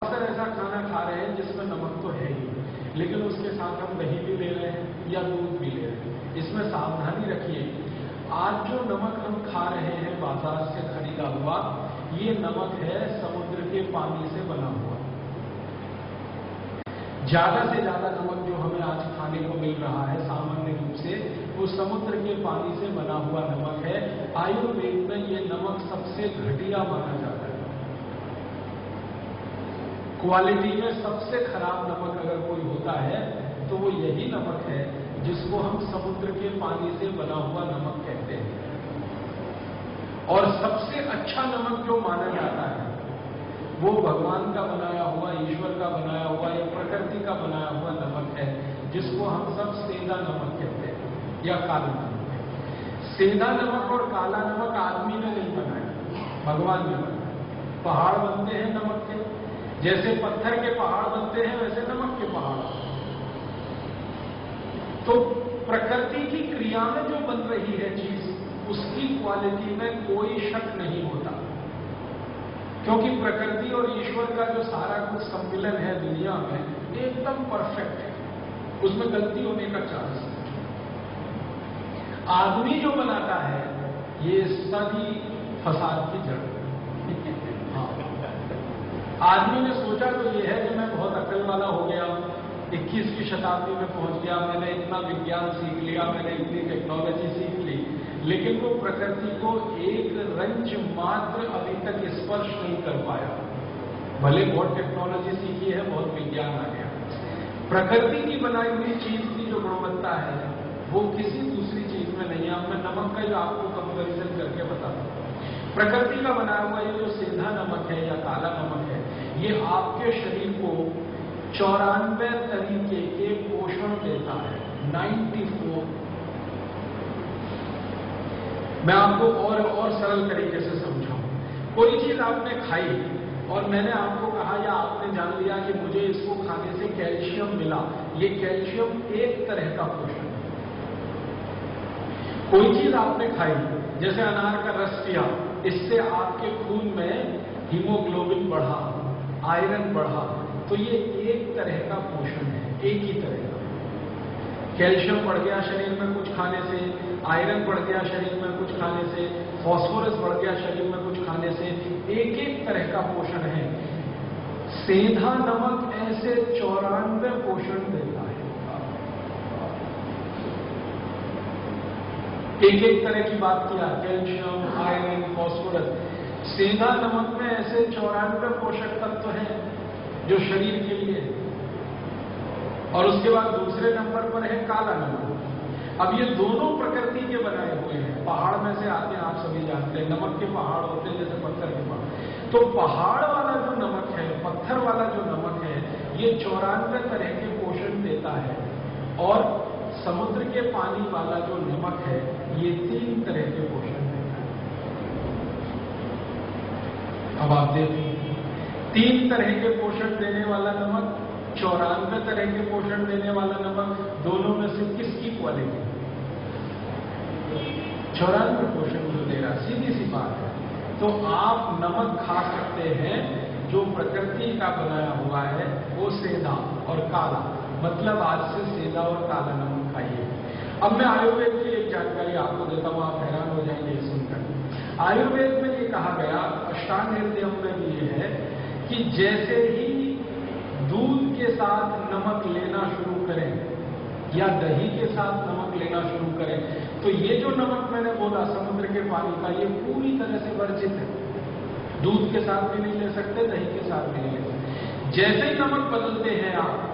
अक्सर ऐसा खाना खा रहे हैं जिसमें नमक तो है ही, लेकिन उसके साथ हम दही भी ले रहे हैं या दूध भी ले रहे हैं। इसमें सावधानी रखिए, आज जो नमक हम खा रहे हैं बाजार से खरीदा हुआ, ये नमक है समुद्र के पानी से बना हुआ। ज्यादा से ज्यादा नमक जो हमें आज खाने को मिल रहा है सामान्य रूप से, वो समुद्र के पानी से बना हुआ नमक है। आयुर्वेद में ये नमक सबसे घटिया माना जाता है। क्वालिटी में सबसे खराब नमक अगर कोई होता है तो वो यही नमक है जिसको हम समुद्र के पानी से बना हुआ नमक कहते हैं। और सबसे अच्छा नमक जो माना जाता है वो भगवान का बनाया हुआ, ईश्वर का बनाया हुआ या प्रकृति का बनाया हुआ नमक है, जिसको हम सब सेंधा नमक कहते हैं या काला नमक। सेंधा नमक और काला नमक आदमी ने नहीं बनाया, भगवान ने बनाया। पहाड़ बनते हैं नमक के, जैसे पत्थर के पहाड़ बनते हैं वैसे नमक के पहाड़। तो प्रकृति की क्रिया में जो बन रही है चीज, उसकी क्वालिटी में कोई शक नहीं होता, क्योंकि प्रकृति और ईश्वर का जो सारा कुछ सम्मिलन है दुनिया में एकदम परफेक्ट है, उसमें गलती होने का चांस नहीं। आदमी जो बनाता है ये सभी फसाद की जड़। आदमी ने सोचा तो ये है कि मैं बहुत अक्ल वाला हो गया, 21वीं शताब्दी में पहुंच गया, मैंने इतना विज्ञान सीख लिया, मैंने इतनी टेक्नोलॉजी सीख ली, लेकिन वो प्रकृति को एक रंच मात्र अभी तक स्पर्श नहीं कर पाया। भले बहुत टेक्नोलॉजी सीखी है, बहुत विज्ञान आ गया, प्रकृति की बनाई हुई चीज की जो गुणवत्ता है वो किसी दूसरी चीज में नहीं है। अब मैं नमक का ही आपको कंपेरिजन करके बताता हूं। प्रकृति का बनाया हुआ ये जो सेंधा नमक है या काला नमक है, ये आपके शरीर को 94 तरीके के पोषण देता है। 94। मैं आपको और सरल तरीके से समझाऊं। कोई चीज आपने खाई और मैंने आपको कहा या आपने जान लिया कि मुझे इसको खाने से कैल्शियम मिला, ये कैल्शियम एक तरह का पोषण है। कोई चीज आपने खाई, जैसे अनार का रस पिया, इससे आपके खून में हीमोग्लोबिन बढ़ा, आयरन बढ़ा, तो ये एक तरह का पोषण है, एक ही तरह का। कैल्शियम बढ़ गया शरीर में कुछ खाने से, आयरन बढ़ गया शरीर में कुछ खाने से, फास्फोरस बढ़ गया शरीर में कुछ खाने से, एक एक तरह का पोषण है। सेंधा नमक ऐसे 94 पोषण देता है, एक एक तरह की बात किया, कैल्शियम, आयरन, फास्फोरस। सेंधा नमक में ऐसे 94 पोषक तत्व हैं जो शरीर के लिए। और उसके बाद दूसरे नंबर पर है काला नमक। अब ये दोनों प्रकृति के बनाए हुए हैं, पहाड़ में से आते हैं, आप सभी जानते हैं, नमक के पहाड़ होते हैं जैसे पत्थर के पहाड़। तो पहाड़ वाला जो नमक है, पत्थर वाला जो नमक है, ये 94 तरह के पोषण देता है। और समुद्र के पानी वाला जो नमक है, ये 3 तरह के पोषण देता है। अब आप देखिए, 3 तरह के पोषण देने वाला नमक, 94 तरह के पोषण देने वाला नमक, दोनों में से किसकी क्वालिटी? 94 पोषण जो दे रहा, सीधी सी बात है। तो आप नमक खा सकते हैं जो प्रकृति का बनाया हुआ है, वो सेंधा और काला, मतलब आज से सेंधा और काला नमक खाइए। अब मैं आयुर्वेद की एक जानकारी आपको देता हूं, आप हैरान हो जाएंगे ये सुनकर। आयुर्वेद में ये कहा गया, अष्टांग हृदयम में भी ये है कि जैसे ही दूध के साथ नमक लेना शुरू करें या दही के साथ नमक लेना शुरू करें, तो ये जो नमक मैंने बोला समुद्र के पानी का, ये पूरी तरह से वर्जित है। दूध के साथ भी नहीं ले सकते, दही के साथ भी नहीं ले सकते। जैसे ही नमक बदलते हैं आप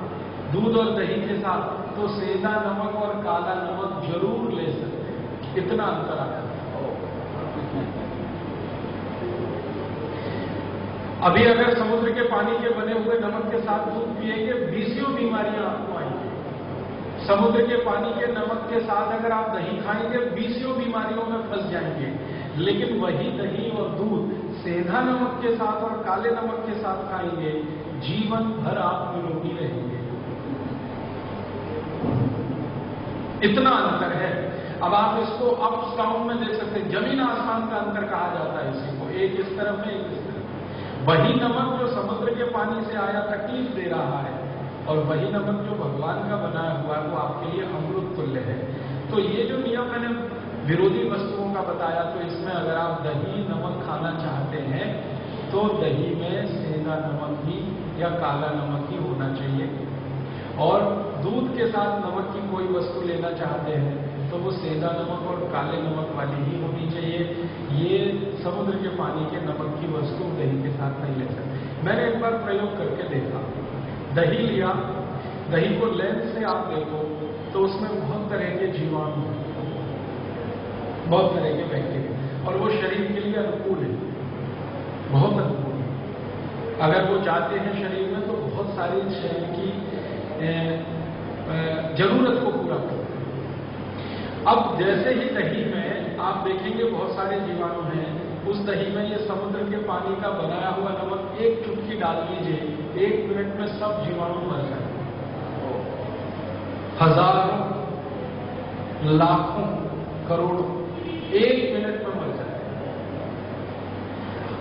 दूध और दही के साथ, तो सेंधा नमक और काला नमक जरूर ले सकते हैं, इतना अंतर आ जाता है। अभी अगर समुद्र के पानी के बने हुए नमक के साथ दूध पिएंगे, 20 बीमारियां आपको आएंगी। समुद्र के पानी के नमक के साथ अगर आप दही खाएंगे, 20 बीमारियों में फंस जाएंगे। लेकिन वही दही और दूध सेंधा नमक के साथ और काले नमक के साथ खाएंगे, जीवन भर आप निरोगी रहेंगे। इतना अंतर है। अब आप इसको अप्स डाउन में देख सकते हैं, जमीन आसमान का अंतर कहा जाता है इसी को, एक इस तरफ है एक इस तरफ। वही नमक जो समुद्र के पानी से आया तकलीफ दे रहा है, और वही नमक जो भगवान का बनाया हुआ है वो आपके लिए अमृत तुल्य है। तो ये जो नियम मैंने विरोधी वस्तुओं का बताया, तो इसमें अगर आप दही नमक खाना चाहते हैं तो दही में सेंधा नमक ही या काला नमक ही होना चाहिए, और दूध के साथ नमक की कोई वस्तु लेना चाहते हैं तो वो सेंधा नमक और काले नमक वाली ही होनी चाहिए। ये समुद्र के पानी के नमक की वस्तु दही के साथ नहीं ले सकते। मैंने एक बार प्रयोग करके देखा, दही लिया, दही को लेंस से आप देखो तो उसमें बहुत तरह के जीवाणु, बहुत तरह के बैक्टीरिया, और वो शरीर के लिए अनुकूल है, बहुत अनुकूल है। अगर वो जाते हैं शरीर में तो बहुत सारी शरीर की जरूरत को पूरा करते हैं। अब जैसे ही दही में आप देखेंगे बहुत सारे जीवाणु हैं, उस दही में ये समुद्र के पानी का बनाया हुआ नमक एक चुटकी डाल दीजिए, 1 मिनट में सब जीवाणु मर जाए, हजारों, लाखों, करोड़ों 1 मिनट में मर जाए।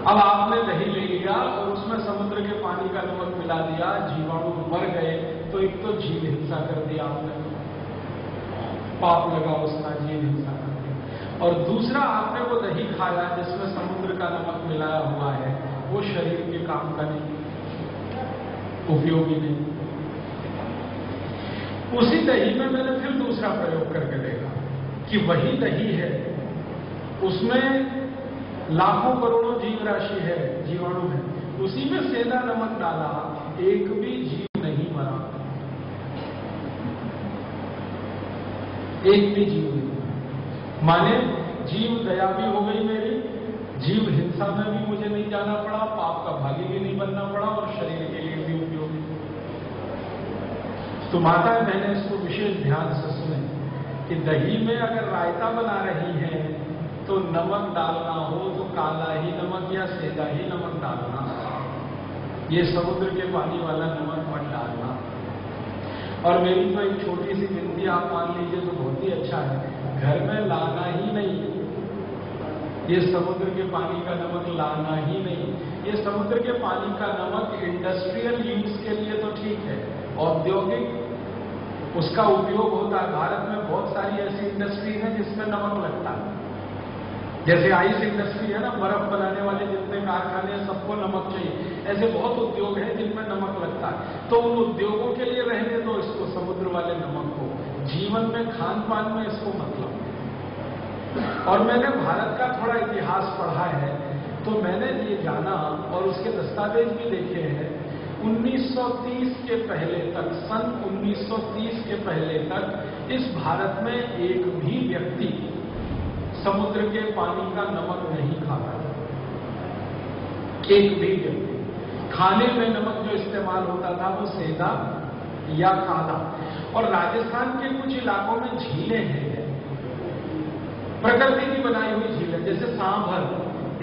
अब आपने दही ले लिया और उसमें समुद्र के पानी का नमक मिला दिया, जीवाणु मर गए, तो एक तो जीव हिंसा कर दिया आपने, पाप लगा उसका, जीव हिंसा कर दिया। और दूसरा, आपने वो दही खाया जिसमें समुद्र का नमक मिलाया हुआ है, वो शरीर के काम का नहीं, उपयोगी नहीं। उसी दही में मैंने फिर दूसरा प्रयोग करके देखा कि वही दही है, उसमें लाखों करोड़ों जीव राशि है, जीवाणु है, उसी में सेंधा नमक डाला, एक भी जीव नहीं मरा, एक भी जीव नहीं। माने जीव दया भी हो गई मेरी, जीव हिंसा में भी मुझे नहीं जाना पड़ा, पाप का भागी भी नहीं बनना पड़ा, और शरीर के लिए भी उपयोगी। तो माताएं मैंने इसको विशेष ध्यान से सुने कि दही में अगर रायता बना रही है तो नमक डालना हो तो काला ही नमक या सेंधा ही नमक डालना, ये समुद्र के पानी वाला नमक मत डालना। और मेरी तो एक छोटी सी विनती आप मान लीजिए तो बहुत ही अच्छा है, घर में लाना ही नहीं, ये समुद्र के पानी का नमक लाना ही नहीं। ये समुद्र के पानी का नमक इंडस्ट्रियल यूज के लिए तो ठीक है, औद्योगिक उसका उपयोग होता है। भारत में बहुत सारी ऐसी इंडस्ट्रीज हैं जिसमें नमक लगता है, जैसे आइस इंडस्ट्री है ना, बर्फ बनाने वाले जितने कारखाने हैं सबको नमक चाहिए, ऐसे बहुत उद्योग हैं जिनमें नमक लगता है। तो उन उद्योगों के लिए रहने दो इसको, समुद्र वाले नमक को, जीवन में खान पान में इसको मतलब। और मैंने भारत का थोड़ा इतिहास पढ़ा है तो मैंने ये जाना और उसके दस्तावेज भी देखे हैं, 1930 के पहले तक, सन 1930 के पहले तक इस भारत में एक भी व्यक्ति समुद्र के पानी का नमक नहीं खाता, एक भी व्यक्ति। खाने में नमक जो इस्तेमाल होता था वो सेंधा या काला। और राजस्थान के कुछ इलाकों में झीलें हैं, प्रकृति की बनाई हुई झीलें, जैसे सांभर,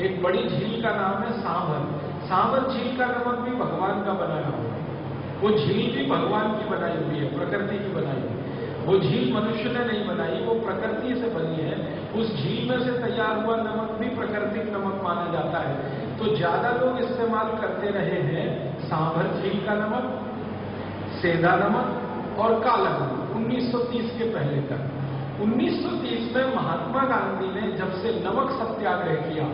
एक बड़ी झील का नाम है सांभर। सांभर झील का नमक भी भगवान का बनाया हुआ है, वो झील भी भगवान की बनाई हुई है, प्रकृति की बनाई हुई है। वो झील मनुष्य ने नहीं बनाई, वो प्रकृति से बनी है। उस झील में से तैयार हुआ नमक भी प्राकृतिक नमक माना जाता है। तो ज्यादा लोग इस्तेमाल करते रहे हैं सांभर झील का नमक, सेंधा नमक और काला नमक 1930 के पहले तक। 1930 में महात्मा गांधी ने जब से नमक सत्याग्रह किया,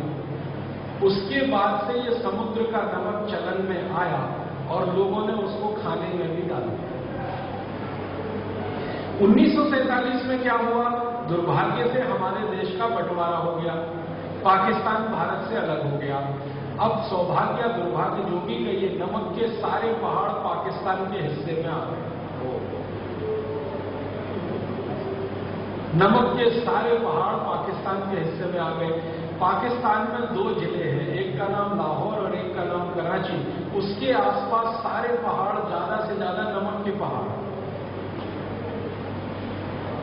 उसके बाद से ये समुद्र का नमक चलन में आया और लोगों ने उसको खाने में भी डाला। 1947 में क्या हुआ, दुर्भाग्य से हमारे देश का बंटवारा हो गया, पाकिस्तान भारत से अलग हो गया। अब सौभाग्य या दुर्भाग्य जो भी कहिए, नमक के सारे पहाड़ पाकिस्तान के हिस्से में आ गए। नमक के सारे पहाड़ पाकिस्तान के हिस्से में आ गए। पाकिस्तान में 2 जिले हैं, एक का नाम लाहौर और एक का नाम कराची। उसके आसपास सारे पहाड़, ज्यादा से ज्यादा नमक के पहाड़।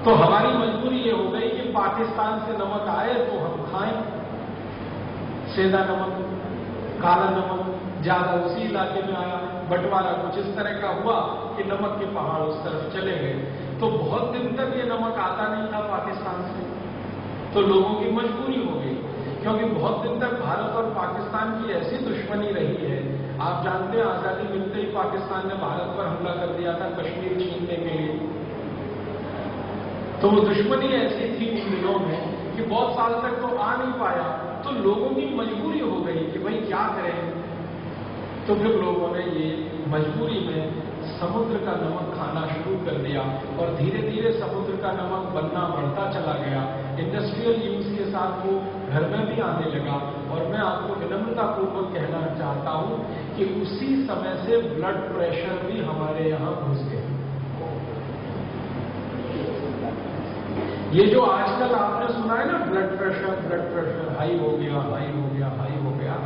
तो हमारी मजबूरी ये हो गई कि पाकिस्तान से नमक आए तो हम खाएं, सेंधा नमक, काला नमक ज्यादा उसी इलाके में आया। बंटवारा कुछ इस तरह का हुआ कि नमक के पहाड़ उस तरफ चले गए। तो बहुत दिन तक ये नमक आता नहीं था पाकिस्तान से, तो लोगों की मजबूरी हो गई क्योंकि बहुत दिन तक भारत और पाकिस्तान की ऐसी दुश्मनी रही है। आप जानते हैं आजादी मिलते ही पाकिस्तान ने भारत पर हमला कर दिया था कश्मीर छीनने के लिए। तो वो दुश्मनी ऐसी थी उन दिनों में कि बहुत साल तक तो आ नहीं पाया, तो लोगों की मजबूरी हो गई कि भाई क्या करें। तो फिर लोगों ने ये मजबूरी में समुद्र का नमक खाना शुरू कर दिया और धीरे धीरे समुद्र का नमक बनना बढ़ता चला गया। इंडस्ट्रियल यूज के साथ वो घर में भी आने लगा। और मैं आपको विनम्रतापूर्वक कहना चाहता हूं कि उसी समय से ब्लड प्रेशर भी हमारे यहां घुस गया। ये जो आजकल आपने सुना है ना, ब्लड प्रेशर हाई हो गया, हाई हो गया, हाई हो गया,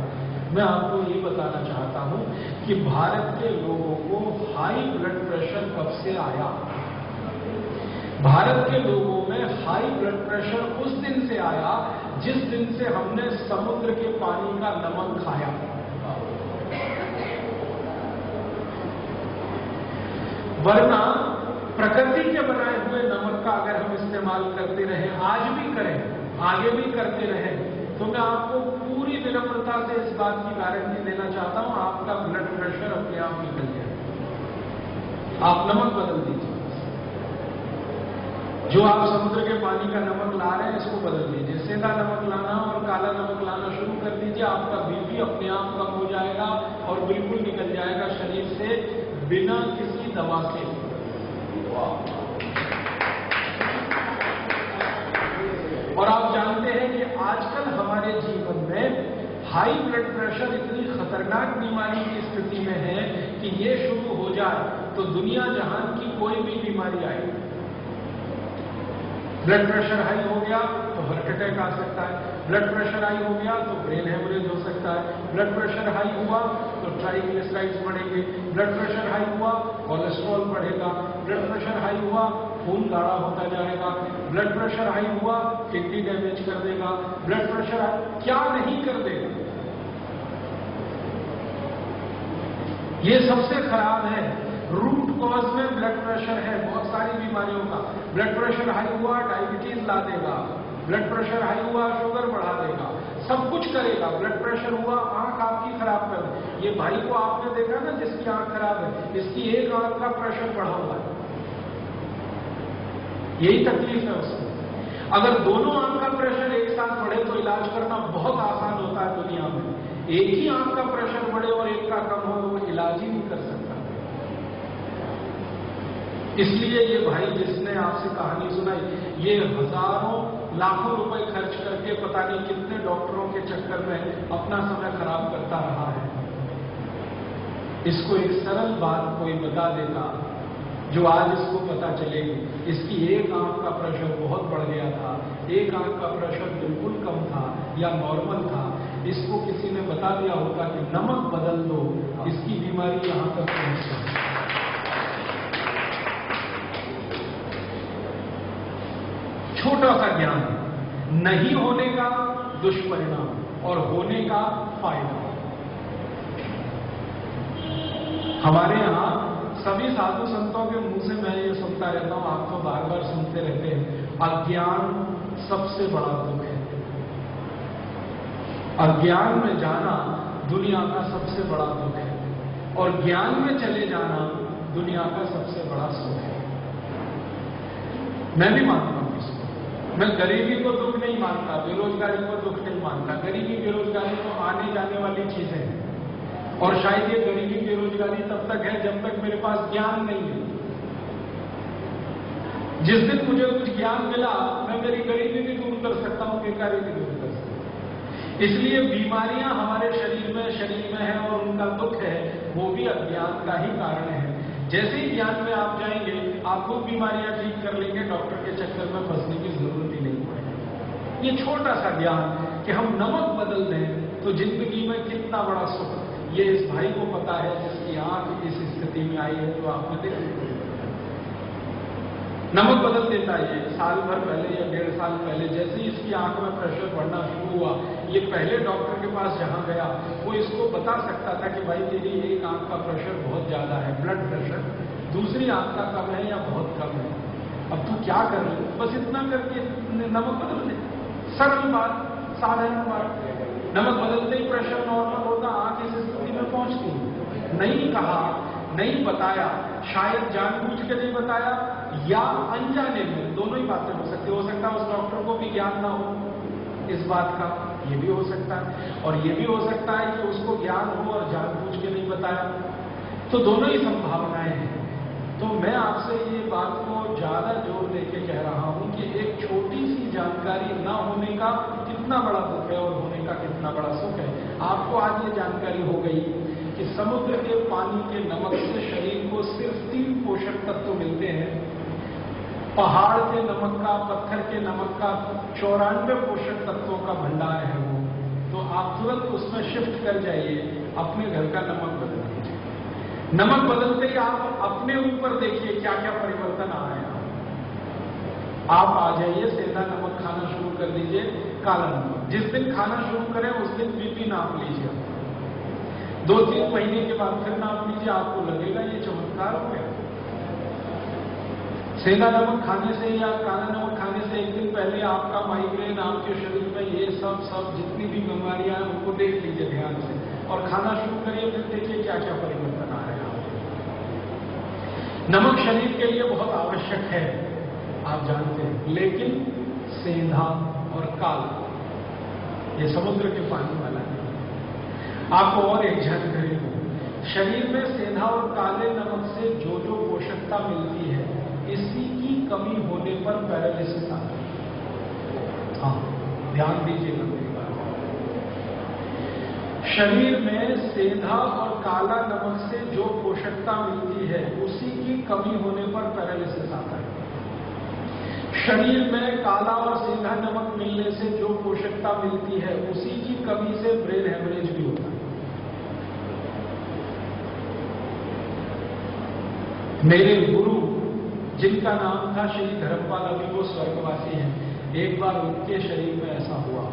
मैं आपको ये बताना चाहता हूं कि भारत के लोगों को हाई ब्लड प्रेशर कब से आया। भारत के लोगों में हाई ब्लड प्रेशर उस दिन से आया जिस दिन से हमने समुद्र के पानी का नमक खाया। वरना प्रकृति के बनाए हुए नमक का अगर हम इस्तेमाल करते रहे, आज भी करें, आगे भी करते रहे, तो मैं आपको पूरी विनम्रता से इस बात की गारंटी देना चाहता हूं, आपका ब्लड प्रेशर अपने आप निकल जाए। आप नमक बदल दीजिए। जो आप समुद्र के पानी का नमक ला रहे हैं इसको बदल दीजिए। सेंधा नमक लाना और काला नमक लाना शुरू कर दीजिए। आपका बीपी अपने आप कम हो जाएगा और बिल्कुल निकल जाएगा शरीर से बिना किसी दवा से। और आप जानते हैं कि आजकल हमारे जीवन में हाई ब्लड प्रेशर इतनी खतरनाक बीमारी की स्थिति में है कि ये शुरू हो जाए तो दुनिया जहान की कोई भी बीमारी आए। ब्लड प्रेशर हाई हो गया तो हार्ट अटैक आ सकता है, ब्लड प्रेशर हाई हो गया तो ब्रेन हेमरेज हो सकता है, ब्लड प्रेशर हाई हुआ तो ट्राइग्लिसराइड्स बढ़ेंगे, ब्लड प्रेशर हाई हुआ कोलेस्ट्रॉल बढ़ेगा, ब्लड प्रेशर हाई हुआ खून गाढ़ा होता जाएगा, ब्लड प्रेशर हाई हुआ किडनी डैमेज कर देगा, ब्लड प्रेशर हाई क्या नहीं कर देगा। ये सबसे खराब है। रूट कॉज में ब्लड प्रेशर है बहुत सारी बीमारियों का। ब्लड प्रेशर हाई हुआ डायबिटीज ला देगा, ब्लड प्रेशर हाई हुआ शुगर बढ़ा देगा, सब कुछ करेगा। ब्लड प्रेशर हुआ आंख आपकी खराब कर दे। ये भाई को आपने देखा ना जिसकी आंख खराब है, इसकी एक आंख का प्रेशर बढ़ा हुआ है, यही तकलीफ है उसको। अगर दोनों आंख का प्रेशर एक साथ बढ़े तो इलाज करना बहुत आसान होता है दुनिया में। एक ही आंख का प्रेशर बढ़े और एक का कम हो तो वो इलाज ही नहीं कर सकता। इसलिए ये भाई जिसने आपसे कहानी सुनाई, ये हजारों लाखों रुपए खर्च करके पता नहीं कितने डॉक्टरों के चक्कर में अपना समय खराब करता रहा है। इसको एक सरल बात कोई बता देता जो आज इसको पता चलेगी। इसकी एक आंख का प्रेशर बहुत बढ़ गया था, एक आंख का प्रेशर बिल्कुल कम था या नॉर्मल था, इसको किसी ने बता दिया होता कि नमक बदल दो, इसकी बीमारी यहां तक पहुंच गई। छोटा सा ज्ञान, नहीं होने का दुष्परिणाम और होने का फायदा। हमारे यहां सभी साधु संतों के मुंह से मैं ये सुनता रहता हूं, आप तो बार बार सुनते रहते हैं, अज्ञान सबसे बड़ा दुख है। अज्ञान में जाना दुनिया का सबसे बड़ा दुख है और ज्ञान में चले जाना दुनिया का सबसे बड़ा सुख है। मैं भी मानता हूं इसको। मैं गरीबी को दुख नहीं मानता, बेरोजगारी को दुख नहीं मानता। गरीबी बेरोजगारी तो आने जाने वाली चीजें हैं और शायद ये गरीबी बेरोजगारी तब तक है जब तक मेरे पास ज्ञान नहीं है। जिस दिन मुझे कुछ ज्ञान मिला मैं मेरी गरीबी भी दूर कर सकता हूं, बेकारी भी दूर कर सकता हूं। इसलिए बीमारियां हमारे शरीर में है और उनका दुख है, वो भी अज्ञान का ही कारण है। जैसे ही ज्ञान में आप जाएंगे आप वो बीमारियां ठीक कर लेंगे, डॉक्टर के चक्कर में फंसने की जरूरत ही नहीं पड़ेगी। ये छोटा सा ज्ञान कि हम नमक बदल दें तो जिंदगी में कितना बड़ा सुख, ये इस भाई को पता है जिसकी आंख इस स्थिति में आई है जो आपने देखी। नमक बदल देता है। ये साल भर पहले या 1.5 साल पहले जैसे ही इसकी आंख में प्रेशर बढ़ना शुरू हुआ, ये पहले डॉक्टर के पास जहां गया वो इसको बता सकता था कि भाई तेरी एक आंख का प्रेशर बहुत ज्यादा है, ब्लड प्रेशर, दूसरी आंख का कम है या बहुत कम है, अब तू क्या कर रही, बस इतना करके नमक बदल दे। सरल बात, साधारण बात। नमक बदलते ही प्रेशर नॉर्मल होता, आंख इस स्थिति में पहुंचती। नहीं कहा, नहीं बताया, शायद जानबूझ के नहीं बताया या अनजाने में, दोनों ही बातें हो सकती। हो सकता है उस डॉक्टर को भी ज्ञान ना हो इस बात का, ये भी हो सकता है। और ये भी हो सकता है कि उसको ज्ञान हो और जानबूझ के नहीं बताया। तो दोनों ही संभावनाएं हैं। तो मैं आपसे ये बात को ज्यादा जोर देके कह रहा हूं कि एक छोटी सी जानकारी ना होने का कितना बड़ा दुख है और होने का कितना बड़ा सुख है। आपको आज ये जानकारी हो गई कि समुद्र के पानी के नमक से शरीर को सिर्फ 3 पोषक तत्व मिलते हैं। पहाड़ के नमक का, पत्थर के नमक का 94 पोषक तत्वों का भंडार है वो। तो आप तुरंत उसमें शिफ्ट कर जाइए, अपने घर का नमक बदल दीजिए। नमक बदलते ही आप अपने ऊपर देखिए क्या क्या परिवर्तन आ रहे हैं। आप आ जाइए, सेंधा नमक खाना शुरू कर दीजिए, काला नमक। जिस दिन खाना शुरू करें उस दिन बीपी नाप लीजिए। 2-3 महीने के बाद फिर नाप लीजिए, आपको लगेगा ये चमत्कार हो गया। सेंधा नमक खाने से या काला नमक खाने से एक दिन पहले आपका माइग्रेन, आपके शरीर में ये सब जितनी भी बीमारियां हैं उनको देख लीजिए ध्यान से और खाना शुरू करिए। फिर देखिए क्या क्या परिवर्तन आ रहे हैं आपको। नमक शरीर के लिए बहुत आवश्यक है, आप जानते हैं, लेकिन सेंधा और काला ये समुद्र के पानी वाला है। आपको और एक जानकारी दूं, शरीर में सेंधा और काले नमक से जो जो पोषकता मिलती है, इसी की कमी होने पर पैरालिसिस आता है। हाँ, ध्यान दीजिएगा मेरी बात। शरीर में सेंधा और काला नमक से जो पोषकता मिलती है, उसी की कमी होने पर पैरालिसिस आता है। शरीर में काला और सेंधा नमक मिलने से जो पोषकता मिलती है, उसी की कमी से ब्रेन हेमरेज भी होता है। मेरे गुरु जिनका नाम था श्री धर्मपाल, अभी वो स्वर्गवासी हैं, एक बार उनके शरीर में ऐसा हुआ,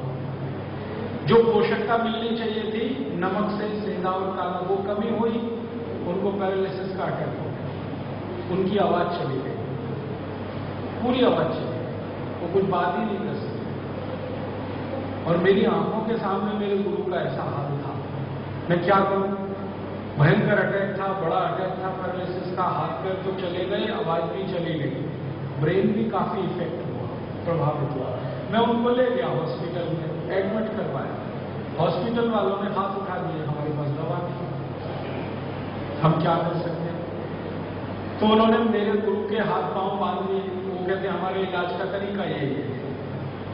जो पोषकता मिलनी चाहिए थी नमक से, सेंधा और काला, वो कमी हुई, उनको पैरालिसिस का अटैक हो गया। उनकी आवाज चली गई, पूरी आवाज चली गई, वो कुछ बात ही नहीं कर सकते। और मेरी आंखों के सामने मेरे गुरु का ऐसा हाल था। मैं क्या करूं? भयंकर अटैक था, बड़ा अटैक था पैरालिसिस का। हाथ पैर तो चले गए, आवाज भी चली गई, ब्रेन भी काफी इफेक्ट हुआ, प्रभावित हुआ। मैं उनको ले गया हॉस्पिटल में, एडमिट करवाया। हॉस्पिटल वालों ने हाथ उठा दिए, हमारे पास दवा नहीं, हम क्या कर सकते हैं। तो उन्होंने मेरे गुरु के हाथ पांव बांध दिए। वो कहते हमारे इलाज का तरीका यही है।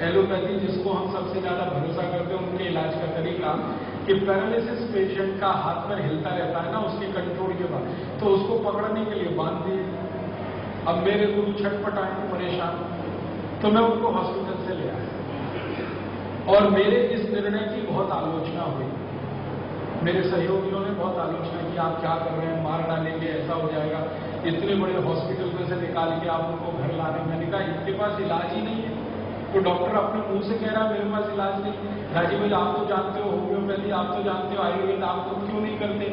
एलोपैथी जिसको हम सबसे ज्यादा भरोसा करते हैं, उनके इलाज का तरीका कि पैरालिसिस पेशेंट का हाथ पर हिलता रहता है ना, उसके कंट्रोल के बाद, तो उसको पकड़ने के लिए बांध दिए। अब मेरे गुरु छटपटाए, परेशान, तो मैं उनको हॉस्पिटल से ले आया और मेरे इस निर्णय की बहुत आलोचना हुई। मेरे सहयोगियों ने बहुत आलोचना की, आप क्या कर रहे हैं, मार डालेंगे, ऐसा हो जाएगा, इतने बड़े हॉस्पिटल में से निकाल के आप उनको घर ला रहे हैं। मैंने कहा इनके पास इलाज ही नहीं है। तो डॉक्टर अपने मुंह से कह रहा है मेरे पास इलाज नहीं। राजीव भाई आप तो जानते हो होम्योपैथी, आप तो जानते हो आयुर्वेद, आप तो क्यों नहीं करते?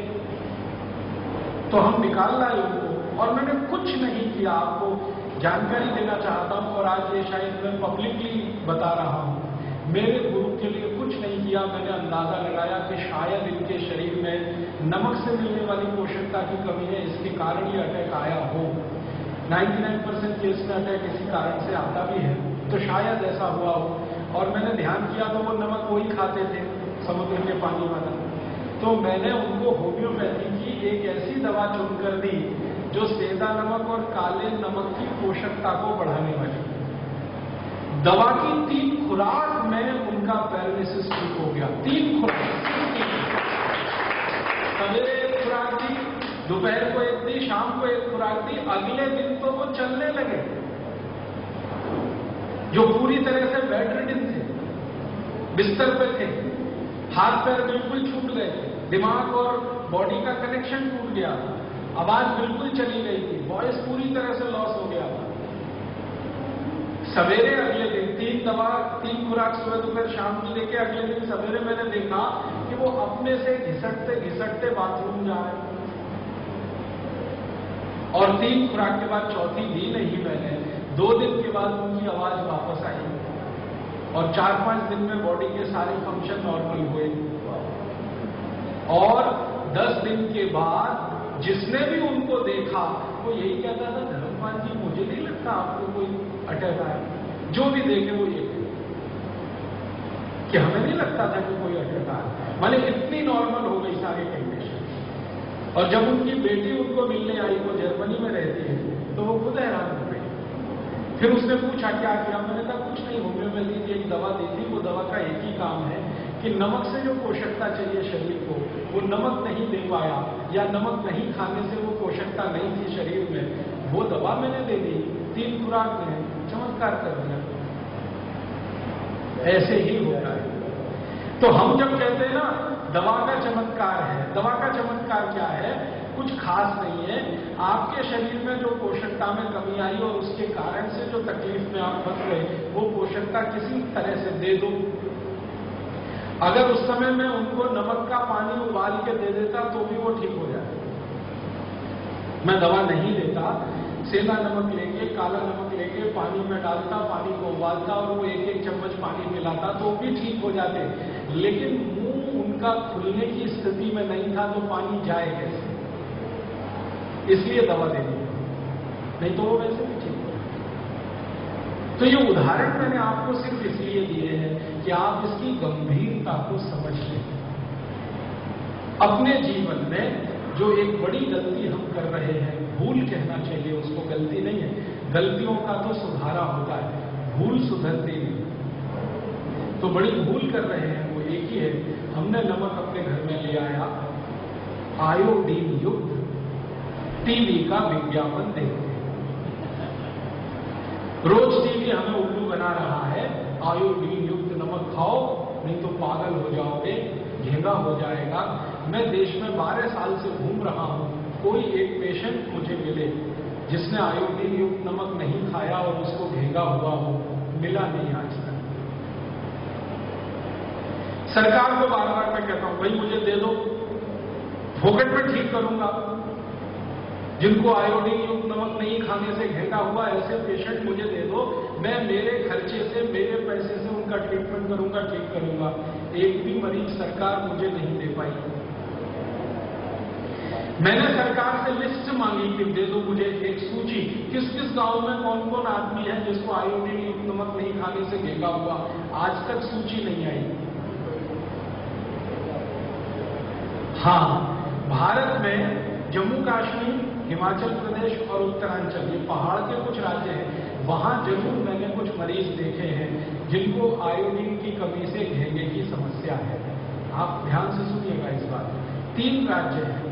तो हम निकाल लाए उनको और मैंने कुछ नहीं किया। आपको जानकारी देना चाहता हूं और आज ये शायद मैं पब्लिकली बता रहा हूं, मेरे गुरु के लिए कुछ नहीं किया। मैंने अंदाजा लगाया कि शायद इनके शरीर में नमक से मिलने वाली पोषकता की कमी है, इसके कारण ये अटैक आया हो। 99% केस में अटैक इसी कारण से आता भी है, तो शायद ऐसा हुआ हो। और मैंने ध्यान किया तो वो नमक वही खाते थे, समुद्र के पानी वाला। तो मैंने उनको होम्योपैथी की एक ऐसी दवा चुनकर दी जो सेंधा नमक और काले नमक की पोषकता को बढ़ाने वाली। दवा की 3 खुराक में उनका पैरालिसिस ठीक हो गया। 3 खुराक, सवेरे एक खुराक दी, दोपहर को एक दी, शाम को एक खुराक दी। अगले दिन तो वो चलने लगे, जो पूरी तरह से बेड रिडन थे, बिस्तर पे थे, हाथ पैर बिल्कुल छूट गए थे, दिमाग और बॉडी का कनेक्शन टूट गया था, आवाज बिल्कुल चली गई थी, वॉइस पूरी तरह से लॉस हो गया था। सवेरे अगले दिन 3 खुराक सुबह दोपहर शाम की लेके अगले दिन सवेरे मैंने देखा कि वो अपने से घिसटते घिसटते बाथरूम जा रहे। और 3 खुराक के बाद चौथी दी नहीं मैंने। 2 दिन के बाद उनकी आवाज वापस आई। और 4-5 दिन में बॉडी के सारे फंक्शन नॉर्मल हुए। और 10 दिन के बाद जिसने भी उनको देखा वो यही कहता था, धर्मपाल जी मुझे नहीं लगता आपको कोई अटैक आया। जो भी देखे वो ये कि हमें नहीं लगता था कि कोई अटैक आया। माने इतनी नॉर्मल हो गई सारी कंडीशन। और जब उनकी बेटी उनको मिलने आई, वो जर्मनी में रहती है, तो वो खुद हैरान हो गई। फिर उसने पूछा क्या किया? मैंने कहा कुछ नहीं, होम्योपैथी की एक दवा दी थी, वो दवा का एक ही काम है कि नमक से जो पोषकता चाहिए शरीर को वो नमक नहीं दे पाया, या नमक नहीं खाने से वो पोषकता नहीं थी शरीर में, वो दवा मैंने दे दी, 3 खुराक में चमत्कार कर दिया। ऐसे ही होता है। तो हम जब कहते हैं ना दवा का चमत्कार है, दवा का चमत्कार क्या है? कुछ खास नहीं है। आपके शरीर में जो पोषकता में कमी आई और उसके कारण से जो तकलीफ में आप फंस गए, वो पोषकता किसी तरह से दे दो। अगर उस समय में उनको नमक का पानी उबाल के दे देता तो भी वो ठीक हो जाता। मैं दवा नहीं देता, सेंधा नमक लेके, काला नमक लेके पानी में डालता, पानी को उबालता और वो 1-1 चम्मच पानी पिलाता तो भी ठीक हो जाते। लेकिन मुंह उनका खुलने की स्थिति में नहीं था तो पानी जाए कैसे? इसलिए दवा देनी, नहीं तो वो वैसे भी ठीक हो। तो ये उदाहरण मैंने आपको सिर्फ इसलिए दिए हैं कि आप इसकी गंभीरता को समझ लें। अपने जीवन में जो एक बड़ी गलती हम कर रहे हैं, भूल कहना चाहिए उसको, गलती नहीं है, गलतियों का तो सुधारा होता है, भूल सुधरती नहीं। तो बड़ी भूल कर रहे हैं वो एक ही है, हमने नमक अपने घर में ले आया, आयोडीन युक्त टीवी का विज्ञापन देखते हैं। रोज टीवी हमें उल्लू बना रहा है, आयोडीन युक्त नमक खाओ नहीं तो पागल हो जाओगे, घेंगा हो जाएगा। मैं देश में 12 साल से घूम रहा हूं, कोई एक पेशेंट मुझे मिले जिसने आयोडीन युक्त नमक नहीं खाया और उसको घेंगा हुआ हो, मिला नहीं आज तक। सरकार को बार बार मैं कहता हूं भाई मुझे दे दो, फोकट में ठीक करूंगा। जिनको आयोडीन युक्त नमक नहीं खाने से घेंगा हुआ ऐसे पेशेंट मुझे दे दो, मैं मेरे खर्चे से, मेरे पैसे से उनका ट्रीटमेंट करूंगा, ठीक करूंगा। एक भी मरीज सरकार मुझे नहीं दे पाई। मैंने सरकार से लिस्ट मांगी कि दे दो मुझे एक सूची, किस किस गांव में कौन कौन आदमी है जिसको आयोडीन युक्त नमक नहीं खाने से घेंगा हुआ, आज तक सूची नहीं आई। हाँ, भारत में जम्मू कश्मीर, हिमाचल प्रदेश और उत्तरांचल, ये पहाड़ के कुछ राज्य हैं, वहां जरूर मैंने कुछ मरीज देखे हैं जिनको आयोडीन की कमी से घेंगे की समस्या है। आप ध्यान से सुनिएगा इस बात। 3 राज्य हैं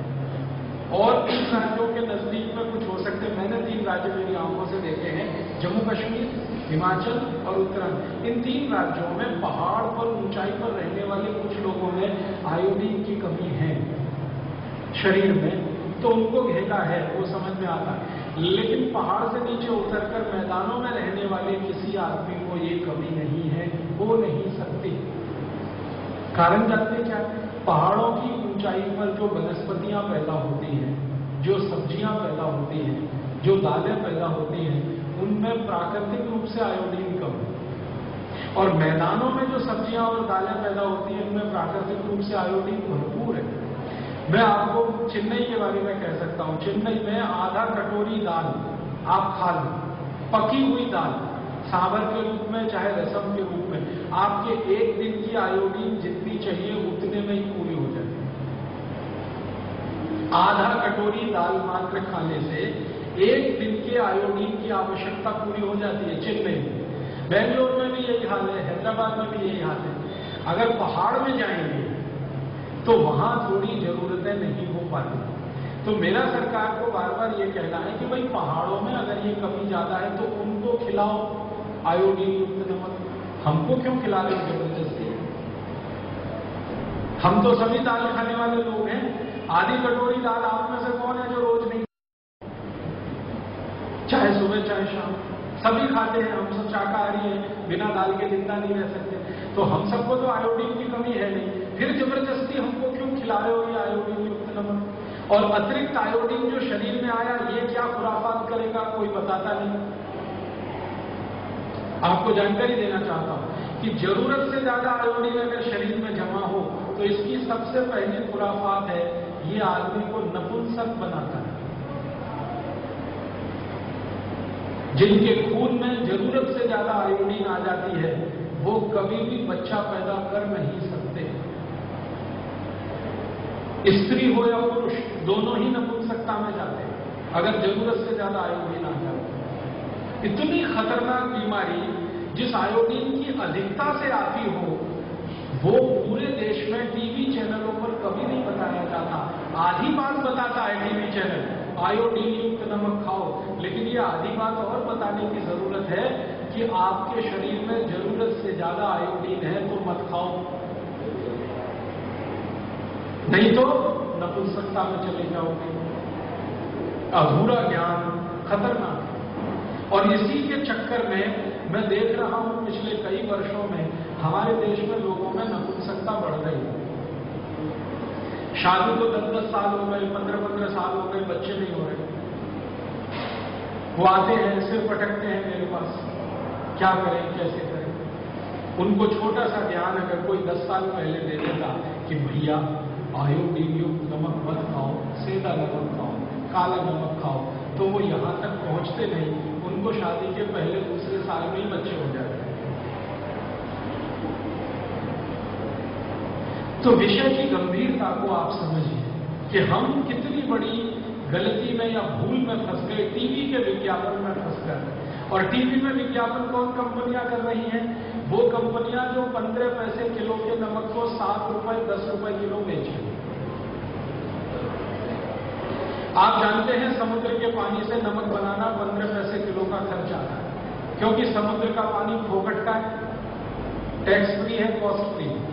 और 3 राज्यों के नजदीक में कुछ हो सकते हैं। मैंने 3 राज्य मेरी आंखों से देखे हैं, जम्मू कश्मीर, हिमाचल और उत्तराखंड। इन 3 राज्यों में पहाड़ पर, ऊंचाई पर रहने वाले कुछ लोगों में आयोडीन की कमी है शरीर में, तो उनको घेंगा है, वो समझ में आता है। लेकिन पहाड़ से नीचे उतरकर मैदानों में रहने वाले किसी आदमी को ये कमी नहीं है, हो नहीं सकती। कारण जानते क्या? पहाड़ों की ऊंचाई पर जो वनस्पतियां पैदा होती हैं, जो सब्जियां पैदा होती हैं, जो दालें पैदा होती हैं, उनमें प्राकृतिक रूप से आयोडीन कम है। और मैदानों में जो सब्जियां और दालें पैदा होती हैं, उनमें प्राकृतिक रूप से आयोडीन भरपूर है। मैं आपको चेन्नई के बारे में कह सकता हूं। चेन्नई में आधा कटोरी दाल आप खा लो, पकी हुई दाल, सांभर के रूप में चाहे रसम के रूप में, आपके एक दिन की आयोडीन जितनी चाहिए उतने में ही पूरी हो जाती है। आधा कटोरी दाल मात्र खाने से एक दिन के आयोडीन की आवश्यकता पूरी हो जाती है चेन्नई में। बेंगलोर में भी यही हाल है, हैदराबाद में भी यही हाल है। अगर पहाड़ में जाएंगे तो वहां थोड़ी जरूरतें नहीं हो पाती। तो मेरा सरकार को बार बार ये कहना है कि भाई पहाड़ों में अगर ये कमी ज्यादा है तो उनको खिलाओ आयोडीन युक्त नमक, हमको क्यों खिला रहे हो जबरदस्ती? हम तो सभी दाल खाने वाले लोग हैं। आधी कटोरी दाल आप में से कौन है जो रोज नहीं, चाहे सुबह चाहे शाम, सभी खाते हैं। हम सब शाकाहारी हैं, बिना दाल के जिंदा नहीं रह सकते। तो हम सबको तो आयोडीन की कमी है नहीं, फिर जबरदस्ती हमको क्यों खिला रहे हो ये आयोडीन युक्त नमक? और अतिरिक्त आयोडीन जो शरीर में आया, ये क्या खुराफात करेगा कोई बताता नहीं। आपको जानकारी देना चाहता हूं कि जरूरत से ज्यादा आयोडीन अगर शरीर में जमा हो तो इसकी सबसे पहली खुराफात है, ये आदमी को नपुंसक बनाता है। जिनके खून में जरूरत से ज्यादा आयोडीन आ जाती है वो कभी भी बच्चा पैदा कर नहीं सकते। स्त्री हो या पुरुष दोनों ही नपुंसकता में जाते हैं अगर जरूरत से ज्यादा आयोडीन आ जाए। इतनी खतरनाक बीमारी जिस आयोडीन की अधिकता से आती हो वो पूरे देश में टीवी चैनलों पर कभी नहीं बताया जाता। आधी बात बताता है टीवी चैनल, आयोडीन युक्त नमक खाओ, लेकिन ये आधी बात और बताने की जरूरत है कि आपके शरीर में जरूरत से ज्यादा आयोडीन है तो मत खाओ, नहीं तो नपुंसकता में चले जाओगे। अधूरा ज्ञान खतरनाक है। और इसी के चक्कर में मैं देख रहा हूं पिछले कई वर्षों में हमारे देश में लोगों में नपुंसकता बढ़ रही है। शादी को 10-10 साल हो गए, 15-15 साल हो गए, बच्चे नहीं हो रहे। वो आते हैं, सिर पटकते हैं मेरे पास, क्या करें कैसे करें। उनको छोटा सा ज्ञान अगर कोई 10 साल पहले दे देता कि भैया आयोडीन युक्त नमक मत खाओ, सेंधा नमक खाओ, काला नमक खाओ, तो वो यहां तक पहुंचते नहीं। उनको शादी के पहले दूसरे साल में ही बच्चे हो जाते हैं। तो विषय की गंभीरता को आप समझिए कि हम कितनी बड़ी गलती में या भूल में फंस गए। टीवी के विज्ञापन में फंस गए। और टीवी में विज्ञापन कौन कंपनियां कर रही हैं? वो कंपनियां जो 15 पैसे किलो के नमक को 7 रुपए 10 रुपए किलो बेच रही। आप जानते हैं समुद्र के पानी से नमक बनाना 15 पैसे किलो का खर्च आता है, क्योंकि समुद्र का पानी फोकट का है, टैक्स फ्री है, कॉस्ट फ्री है।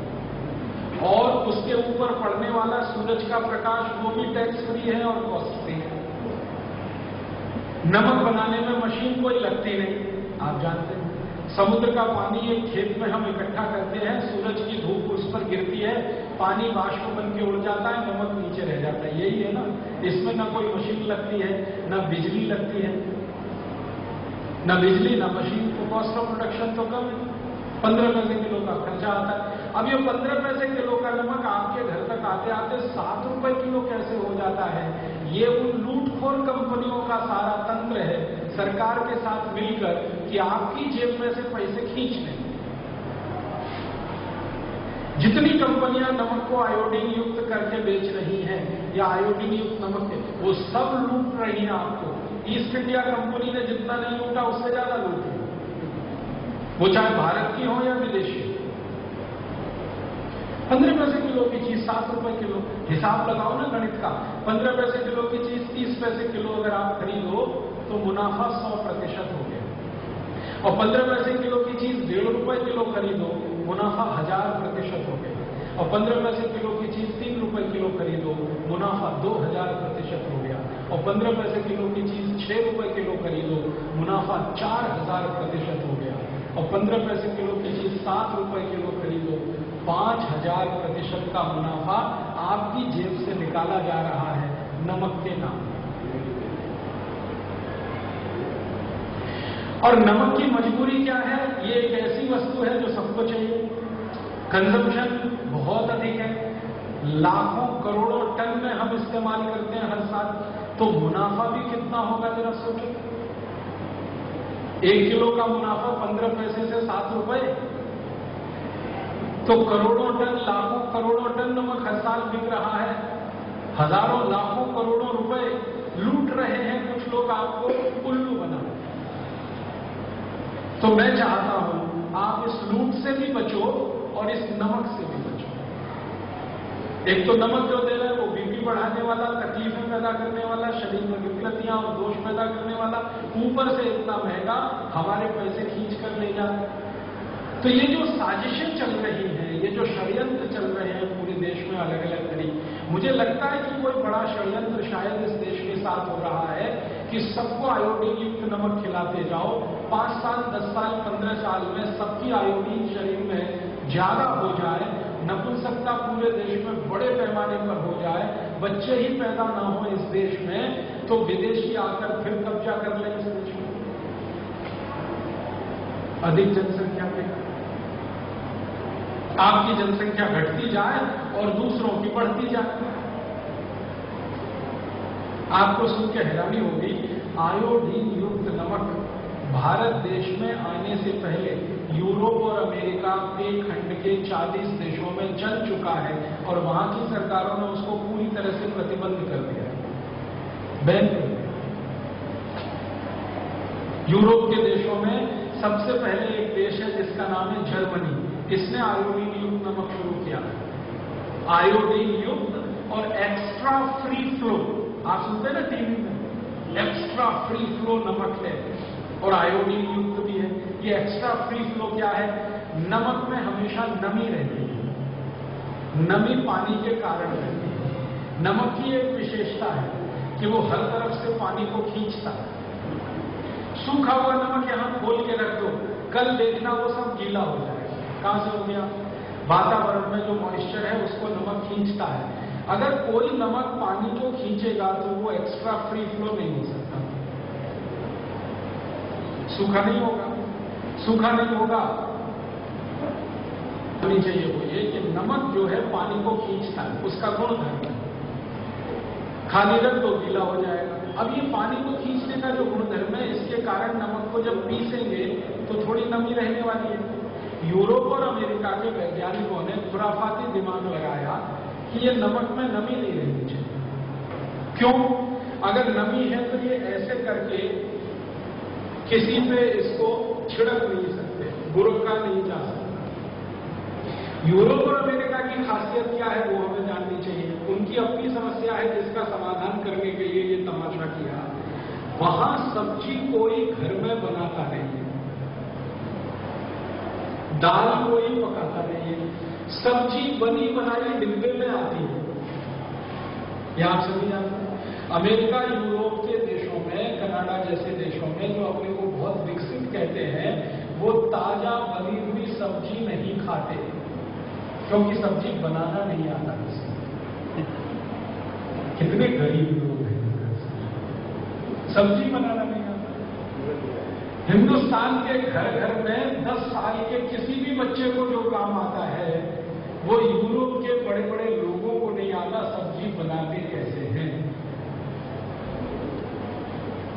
और उसके ऊपर पड़ने वाला सूरज का प्रकाश वो भी टैक्स फ्री है और कॉस्ट फ्री है। नमक बनाने में मशीन कोई लगती नहीं। आप जानते हैं समुद्र का पानी एक खेत में हम इकट्ठा करते हैं, सूरज की धूप उस पर गिरती है, पानी वाष्प बन के उड़ जाता है, नमक नीचे रह जाता है। यही है ना, इसमें ना कोई मशीन लगती है, ना बिजली लगती है, ना बिजली ना मशीन। तो कॉस्ट ऑफ प्रोडक्शन तो कम है, 15 पैसे किलो का खर्चा आता है। अब ये 15 पैसे किलो का नमक आपके घर तक आते आते 7 रुपए किलो कैसे हो जाता है? ये उन लूटखोर कंपनियों का सारा तंत्र है, सरकार के साथ मिलकर, कि आपकी जेब में से पैसे खींच लें। जितनी कंपनियां नमक को आयोडीन युक्त करके बेच रही हैं या आयोडीन युक्त नमक के, वो सब लूट रही हैं आपको। ईस्ट इंडिया कंपनी ने जितना नहीं लूटा उससे ज्यादा लूटी, वो चाहे भारत की हो या विदेशी। 15 पैसे किलो की चीज 7 रुपए किलो, हिसाब लगाओ ना गणित का। 15 पैसे किलो की चीज 30 पैसे किलो अगर आप खरीदो तो मुनाफा 100% हो गया। और 15 पैसे किलो की चीज 1.5 रुपए किलो खरीदो, मुनाफा 1000% हो गया। और 15 पैसे किलो की चीज 3 रुपए किलो खरीदो, मुनाफा 2000% हो गया। और 15 पैसे किलो की चीज 6 रुपए किलो खरीदो, मुनाफा 4000% हो गया। और 15 पैसे किलो की चीज 7 रुपए किलो खरीदो, 5000% का मुनाफा आपकी जेब से निकाला जा रहा है नमक के नाम। और नमक की मजबूरी क्या है? ये एक ऐसी वस्तु है जो सबको चाहिए, कंजम्पशन बहुत अधिक है, लाखों करोड़ों टन में हम इस्तेमाल करते हैं हर साल, तो मुनाफा भी कितना होगा जरा सोचो। 1 किलो का मुनाफा 15 पैसे से 7 रुपए, तो करोड़ों टन, लाखों करोड़ों टन नमक हर साल बिक रहा है। हजारों लाखों करोड़ों रुपए लूट रहे हैं कुछ लोग, आपको उल्लू बना। तो मैं चाहता हूं आप इस लूट से भी बचो और इस नमक से भी बचो। एक तो नमक जो दे रहा है वो बीपी बढ़ाने वाला, तकलीफें पैदा करने वाला, शरीर में विकृतियां और दोष पैदा करने वाला, ऊपर से इतना महंगा, हमारे पैसे खींच कर ले जाए। तो ये जो साजिशें चल रही हैं, ये जो षड्यंत्र चल रहे हैं पूरे देश में अलग अलग तरीके, मुझे लगता है कि कोई बड़ा षड्यंत्र शायद इस देश के साथ हो रहा है कि सबको आयोडीन युक्त नमक खिलाते जाओ। 5 साल 10 साल 15 साल में सबकी आयोडीन शरीर में ज्यादा हो जाए, नपुंसकता पूरे देश में बड़े पैमाने पर हो जाए, बच्चे ही पैदा ना हो इस देश में, तो विदेशी आकर फिर कब्जा कर लें इस देश में अधिक जनसंख्या पे। आपकी जनसंख्या घटती जाए और दूसरों की बढ़ती जाए। आपको सुन के हैरानी होगी, आयोडीन युक्त नमक भारत देश में आने से पहले यूरोप और अमेरिका के खंड के 40 देशों में चल चुका है और वहां की सरकारों ने उसको पूरी तरह से प्रतिबंध कर दिया है, बैन कर दिया। यूरोप के देशों में सबसे पहले एक देश है जिसका नाम है जर्मनी। इसने आयोडीन युक्त नमक शुरू किया। आयोडीन युक्त और एक्स्ट्रा फ्री फ्लो, आप सुनते हैं ना टीवी में, एक्स्ट्रा फ्री फ्लो नमक है और आयोडीन युक्त भी है। ये एक्स्ट्रा फ्री फ्लो क्या है? नमक में हमेशा नमी रहती है, नमी पानी के कारण रहती है। नमक की एक विशेषता है कि वो हर तरफ से पानी को खींचता है। सूखा हुआ नमक यहां खोल के रख दो, कल देखना वो सब गीला हो जाएगा। कहां से हो गया? वातावरण में जो मॉइस्चर है उसको नमक खींचता है। अगर कोई नमक पानी को खींचेगा तो वो एक्स्ट्रा फ्री फ्लो नहीं हो सकता, सूखा नहीं होगा। सूखा नहीं होगा होनी चाहिए वो ये कि नमक जो है पानी को खींचता है, उसका गुण धर्म है। खाली रख दो गीला हो जाएगा। अब ये पानी को खींचने का जो गुणधर्म है, इसके कारण नमक को जब पीसेंगे तो थोड़ी नमी रहने वाली है। यूरोप और अमेरिका के वैज्ञानिकों ने खुराफाती दिमाग लगाया कि ये नमक में नमी नहीं रहनी चाहिए। क्यों? अगर नमी है तो ये ऐसे करके किसी पे इसको छिड़क नहीं सकते, बुरका नहीं जा सकते। यूरोप और अमेरिका की खासियत क्या है वो हमें जाननी चाहिए। उनकी अपनी समस्या है जिसका समाधान करने के लिए ये तमाशा किया। वहां सब्जी कोई घर में बनाता नहीं है, दाल कोई पकाता नहीं है, सब्जी बनी बनाई डिब्बे में आती है। यह आप सभी जानते हैं। अमेरिका यूरोप के देशों में, कनाडा जैसे देशों में जो अपने को बहुत विकसित कहते हैं, वो ताजा बनी हुई सब्जी नहीं खाते क्योंकि सब्जी बनाना नहीं आता। कितने गरीब लोग हैं, सब्जी बनाना नहीं आता। हिंदुस्तान के घर घर में 10 साल के किसी भी बच्चे को जो काम आता है वो यूरोप के बड़े बड़े लोगों को नहीं आता। सब्जी बनाते कैसे हैं?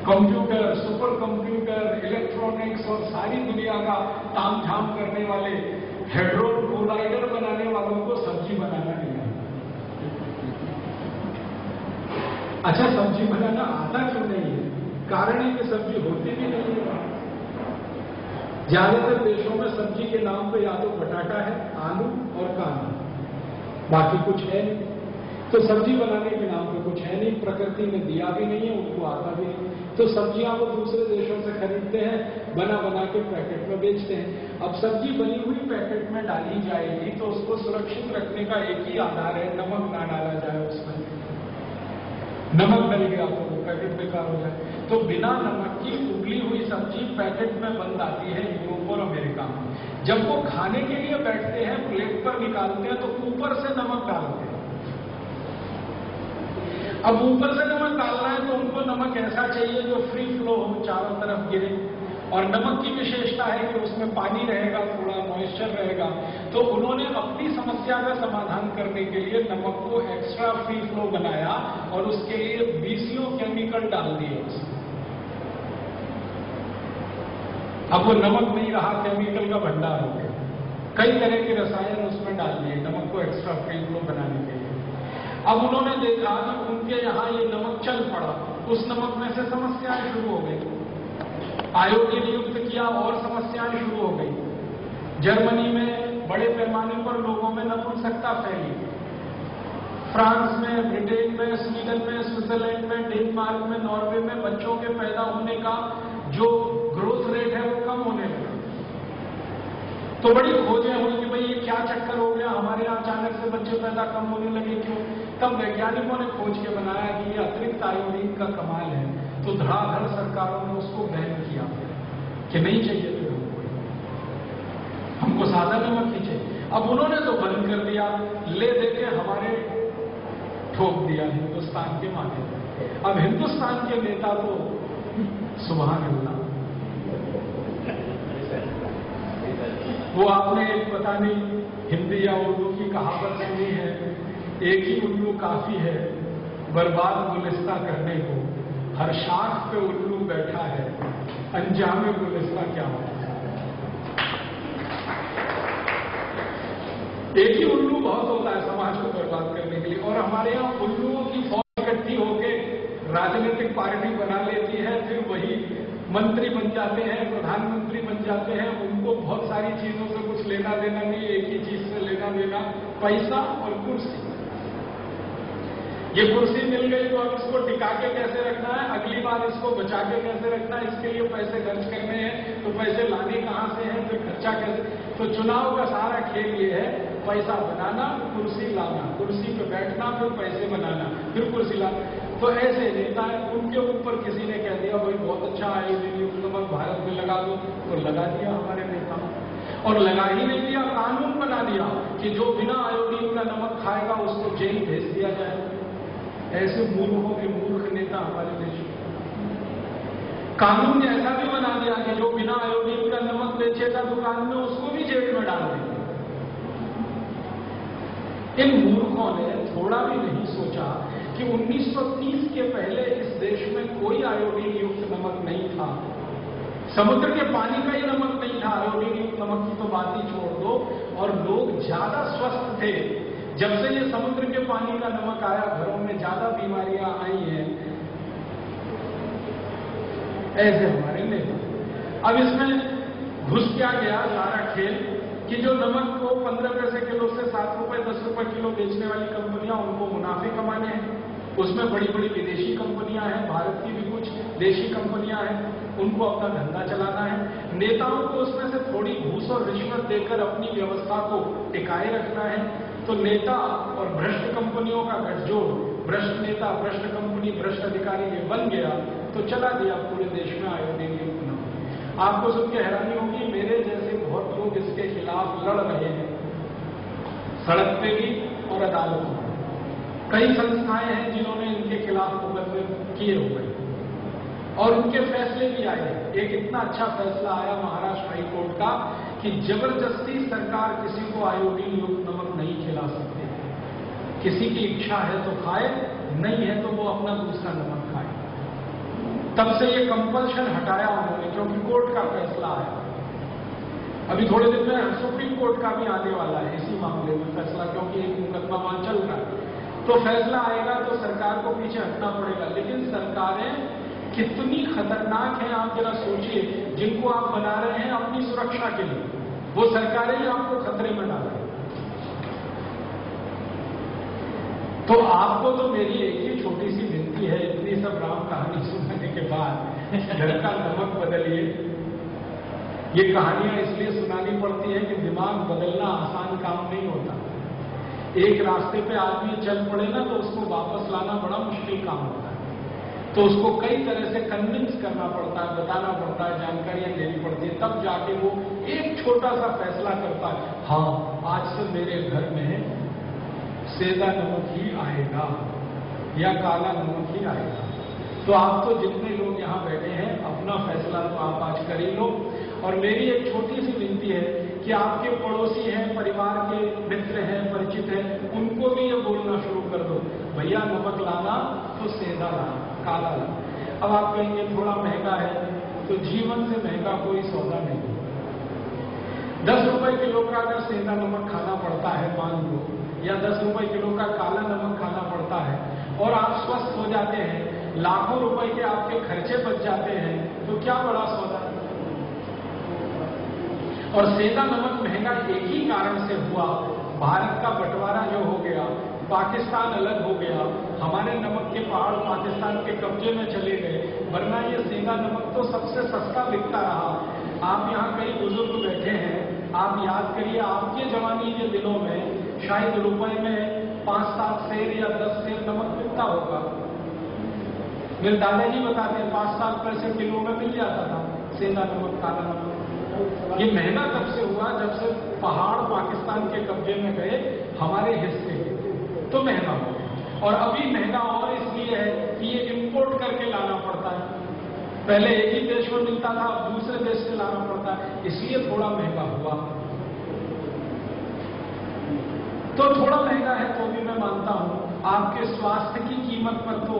कंप्यूटर, सुपर कंप्यूटर, इलेक्ट्रॉनिक्स और सारी दुनिया का तामझाम करने वाले हेड्रोन कोलाइडर बनाने वालों को सब्जी बनाना नहीं आता। अच्छा, सब्जी बनाना आता क्यों नहीं है? कारण है कि सब्जी होती भी नहीं है। ज्यादातर देशों में सब्जी के नाम पे या तो बटाटा है, आलू और कांदा, बाकी कुछ है नहीं। तो सब्जी बनाने के नाम पे कुछ है नहीं, प्रकृति ने दिया भी नहीं है, उनको आता भी नहीं। तो सब्जियां वो दूसरे देशों से खरीदते हैं, बना बना के पैकेट में बेचते हैं। अब सब्जी बनी हुई पैकेट में डाली जाएगी तो उसको सुरक्षित रखने का एक ही आधार है, नमक ना डाला जाए उसमें। नमक डल गया तो वो पैकेट बेकार हो जाए। तो बिना नमक की उबली हुई सब्जी पैकेट में बंद आती है यूरोप और अमेरिका में। जब वो खाने के लिए बैठते हैं, प्लेट पर निकालते हैं तो ऊपर से नमक डालते हैं। अब ऊपर से नमक डालना है तो उनको नमक ऐसा चाहिए जो फ्री फ्लो हो, चारों तरफ गिरे। और नमक की विशेषता है कि उसमें पानी रहेगा, थोड़ा मॉइस्चर रहेगा। तो उन्होंने अपनी समस्या का समाधान करने के लिए नमक को एक्स्ट्रा फ्री फ्लो बनाया और उसके लिए 20 केमिकल डाल दिए उसमें। अब वो नमक नहीं रहा, केमिकल का भंडार हो गया। कई तरह के रसायन उसमें डाल दिए नमक को एक्स्ट्रा फ्री फ्लो बनाने के लिए। अब उन्होंने देखा कि उनके यहां ये नमक चल पड़ा, उस नमक में से समस्याएं शुरू हो गई। आयोडीन युक्त किया और समस्याएं शुरू हो गई। जर्मनी में बड़े पैमाने पर लोगों में नपुंसकता फैली। फ्रांस में, ब्रिटेन में, स्वीडन में, स्विट्जरलैंड में, डेनमार्क में, नॉर्वे में बच्चों के पैदा होने का जो ग्रोथ रेट है वो कम होने लगा। तो बड़ी खोजें हुई कि भाई ये क्या चक्कर हो गया, हमारे यहाँ अचानक से बच्चे पैदा कम होने लगे, क्यों? तब वैज्ञानिकों ने खोज के बनाया कि ये अतिरिक्त आयोडीन का कमाल है। तो धड़ाधड़ सरकारों ने उसको बैन किया कि नहीं चाहिए फिर हमको सादा नमक ही चाहिए। अब उन्होंने तो बंद कर दिया, ले देके हमारे ठोक दिया हिंदुस्तान के माथे। अब हिंदुस्तान के नेता तो सुभान अल्लाह वो आपने एक पता नहीं हिंदी या उर्दू की कहावत सुनी है, एक ही उल्लू काफी है बर्बाद गुलिस्ता करने को, हर शाख पे उल्लू बैठा है, अंजामे गुलिस्ता क्या होता है। एक ही उल्लू बहुत होता है समाज को बर्बाद करने के लिए, और हमारे यहाँ उल्लुओं की फौज इकट्ठी होकर राजनीतिक पार्टी बना लेती है, फिर वही मंत्री बन जाते हैं, प्रधानमंत्री बन जाते हैं। उनको बहुत सारी चीजों से कुछ लेना देना नहीं, एक ही चीज से लेना देना, पैसा और कुर्सी। ये कुर्सी मिल गई तो अब इसको टिका के कैसे रखना है, अगली बार इसको बचा के कैसे रखना है, इसके लिए पैसे खर्च करने हैं, तो पैसे लाने कहां से हैं, फिर खर्चा कैसे। तो चुनाव का सारा खेल ये है, पैसा बनाना, कुर्सी लाना, कुर्सी पे बैठना, फिर पैसे बनाना, फिर कुर्सी लाना। तो ऐसे नेता है, उनके ऊपर किसी ने कह दिया भाई बहुत अच्छा आयोडीन युक्त नमक भारत में लगा दो, तो लगा दिया हमारे नेता। और लगा ही नहीं दिया, कानून बना दिया कि जो बिना आयोडीन का नमक खाएगा उसको जेल भेज दिया जाए। ऐसे मूर्खों के मूर्ख नेता हमारे देश में। कानून ने ऐसा भी बना दिया कि जो बिना आयोडीन का नमक बेचेगा दुकान में उसको भी जेल में डाल देंगे। इन मूर्खों ने थोड़ा भी नहीं सोचा कि 1930 के पहले इस देश में कोई आयोडीन युक्त नमक नहीं था। समुद्र के पानी का ही नमक नहीं था, आयोडीन युक्त नमक की तो बात ही छोड़ दो। और लोग ज्यादा स्वस्थ थे। जब से ये समुद्र के पानी का नमक आया, घरों में ज्यादा बीमारियां आई हैं। ऐसे हमारे नेता। अब इसमें घुस क्या गया सारा खेल कि जो नमक को 15 पैसे किलो से 7 रुपए 10 रुपए किलो बेचने वाली कंपनियां, उनको मुनाफे कमाने हैं। उसमें बड़ी बड़ी विदेशी कंपनियां हैं, भारत की भी कुछ देशी कंपनियां हैं, उनको अपना धंधा चलाना है। नेताओं को उसमें से थोड़ी घूस और रिश्वत देकर अपनी व्यवस्था को टिकाए रखना है। तो नेता और भ्रष्ट कंपनियों का गठजोड़, भ्रष्ट नेता, भ्रष्ट कंपनी, भ्रष्ट अधिकारी ये बन गया, तो चला दिया पूरे देश में आयोडीन युक्त नमक। आपको सुन के हैरानी होगी, मेरे जैसे बहुत लोग इसके खिलाफ लड़ रहे हैं, सड़क पे भी और अदालतों में। कई संस्थाएं हैं जिन्होंने इनके खिलाफ मुकदमे किए हुए और उनके फैसले भी आए। एक इतना अच्छा फैसला आया महाराष्ट्र हाई कोर्ट का कि जबरदस्ती सरकार किसी को आयोडीन युक्त नमक नहीं खिला सकती। किसी की इच्छा है तो खाए, नहीं है तो वो अपना दूसरा नमक खाए। तब से ये कंपल्शन हटाया उन्होंने, क्योंकि कोर्ट का फैसला आया। अभी थोड़े दिन में सुप्रीम कोर्ट का भी आने वाला है इसी मामले में फैसला, क्योंकि एक मुकदमा वहां चल रहा है। तो फैसला आएगा तो सरकार को पीछे हटना पड़ेगा। लेकिन सरकारें कितनी खतरनाक हैं आप जरा सोचिए। जिनको आप बना रहे हैं अपनी सुरक्षा के लिए, वो सरकारें ही आपको खतरे में डाल रही हैं। तो आपको तो मेरी एक ही छोटी सी विनती है, इतनी सब राम कहानी सुनने के बाद घर का नमक बदलिए। ये कहानियां इसलिए सुनानी पड़ती है कि दिमाग बदलना आसान काम नहीं होता। एक रास्ते पे आदमी चल पड़े ना तो उसको वापस लाना बड़ा मुश्किल काम होता है। तो उसको कई तरह से कन्विंस करना पड़ता है, बताना पड़ता है, जानकारियां देनी पड़ती है, तब जाके वो एक छोटा सा फैसला करता है, हाँ आज से मेरे घर में सेंधा नमक ही आएगा या काला नमक ही आएगा। तो आप तो जितने लोग यहाँ बैठे हैं अपना फैसला तो आप आज कर ही लो। और मेरी एक छोटी सी विनती है कि आपके पड़ोसी हैं, परिवार के मित्र हैं, परिचित हैं, उनको भी ये बोलना शुरू कर दो, भैया नमक लाना तो सेंधा लाना, काला लाना। अब आप कहेंगे थोड़ा महंगा है, तो जीवन से महंगा कोई सौदा नहीं। 10 रुपए किलो का अगर सेंधा नमक खाना पड़ता है मान लो, या 10 रुपए किलो का काला नमक खाना पड़ता है और आप स्वस्थ हो जाते हैं, लाखों रुपए के आपके खर्चे बच जाते हैं, तो क्या बड़ा सौदा। और सेंधा नमक महंगा एक ही कारण से हुआ, भारत का बंटवारा जो हो गया, पाकिस्तान अलग हो गया, हमारे नमक के पहाड़ पाकिस्तान के कब्जे में चले गए, वरना ये सेंधा नमक तो सबसे सस्ता बिकता रहा। आप यहाँ कई बुजुर्ग बैठे हैं, आप याद करिए आपके जवानी के दिनों में शायद रुपए में 5-7 सेर या 10 सेर नमक बिकता होगा। मेरे दादाजी बताते हैं 5-7 पैसे किलो में मिल जाता था सेंधा नमक, काला नमक। ये महंगा तब से हुआ जब से पहाड़ पाकिस्तान के कब्जे में गए, हमारे हिस्से तो महंगा हो गया। और अभी महंगा और इसलिए है कि ये इंपोर्ट करके लाना पड़ता है। पहले एक ही देश में मिलता था, अब दूसरे देश से लाना पड़ता है, इसलिए थोड़ा महंगा हुआ। तो थोड़ा महंगा है तो भी मैं मानता हूं, आपके स्वास्थ्य की कीमत पर तो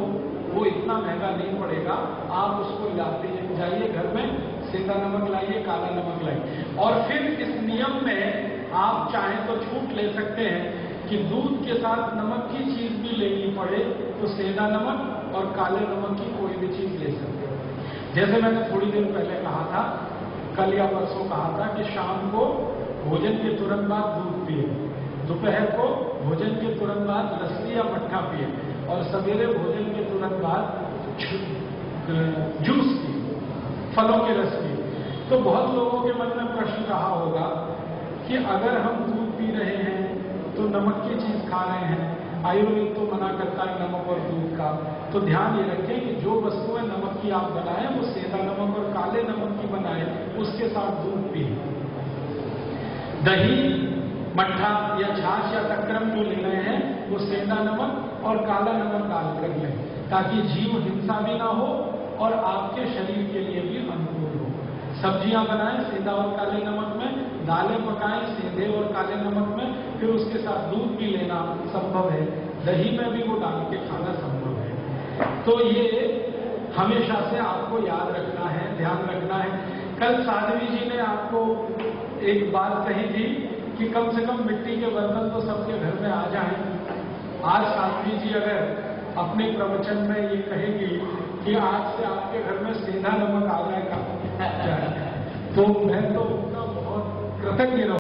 वो इतना महंगा नहीं पड़ेगा। आप उसको लाते जाइए घर में, सेंधा नमक लाइए, काला नमक लाइए। और फिर इस नियम में आप चाहें तो छूट ले सकते हैं कि दूध के साथ नमक की चीज भी लेनी पड़े तो सेंधा नमक और काले नमक की कोई भी चीज ले सकते हैं। जैसे मैंने थोड़ी देर पहले कहा था, कल या परसों कहा था कि शाम को भोजन के तुरंत बाद दूध पिए, दोपहर को भोजन के तुरंत बाद लस्सी या मट्ठा पिए, और सवेरे भोजन के तुरंत बाद जूस पिए, फलों के रस पिए। तो बहुत लोगों के मन में प्रश्न रहा होगा कि अगर हम दूध पी रहे हैं तो नमक की चीज खा रहे हैं, आयुर्वेद तो मना करता है नमक और दूध का। तो ध्यान ये रखें कि जो वस्तुएं नमक की आप बनाएं वो सेंधा नमक और काले नमक की बनाएं, उसके साथ दूध पिए। दही, मट्ठा या छाछ या तक्रम जो ले रहे हैं वो सेंधा नमक और काला नमक डालकर लें, ताकि जीव हिंसा भी ना हो और आपके शरीर के लिए भी अनुकूल हो। सब्जियां बनाएं सेंधा और काले नमक में, दालें पकाएं सेंधे और काले नमक में, फिर उसके साथ दूध भी लेना संभव है, दही में भी वो डाल के खाना संभव है। तो ये हमेशा से आपको याद रखना है, ध्यान रखना है। कल साध्वी जी ने आपको एक बात कही थी कि कम से कम मिट्टी के बर्तन तो सबके घर में आ जाएं। आज साध्वी जी अगर अपने प्रवचन में ये कहेगी कि आज से आपके घर में सेंधा नमक आ जाएगा, तो मैं तो उनका बहुत कृतज्ञ रहूंगा।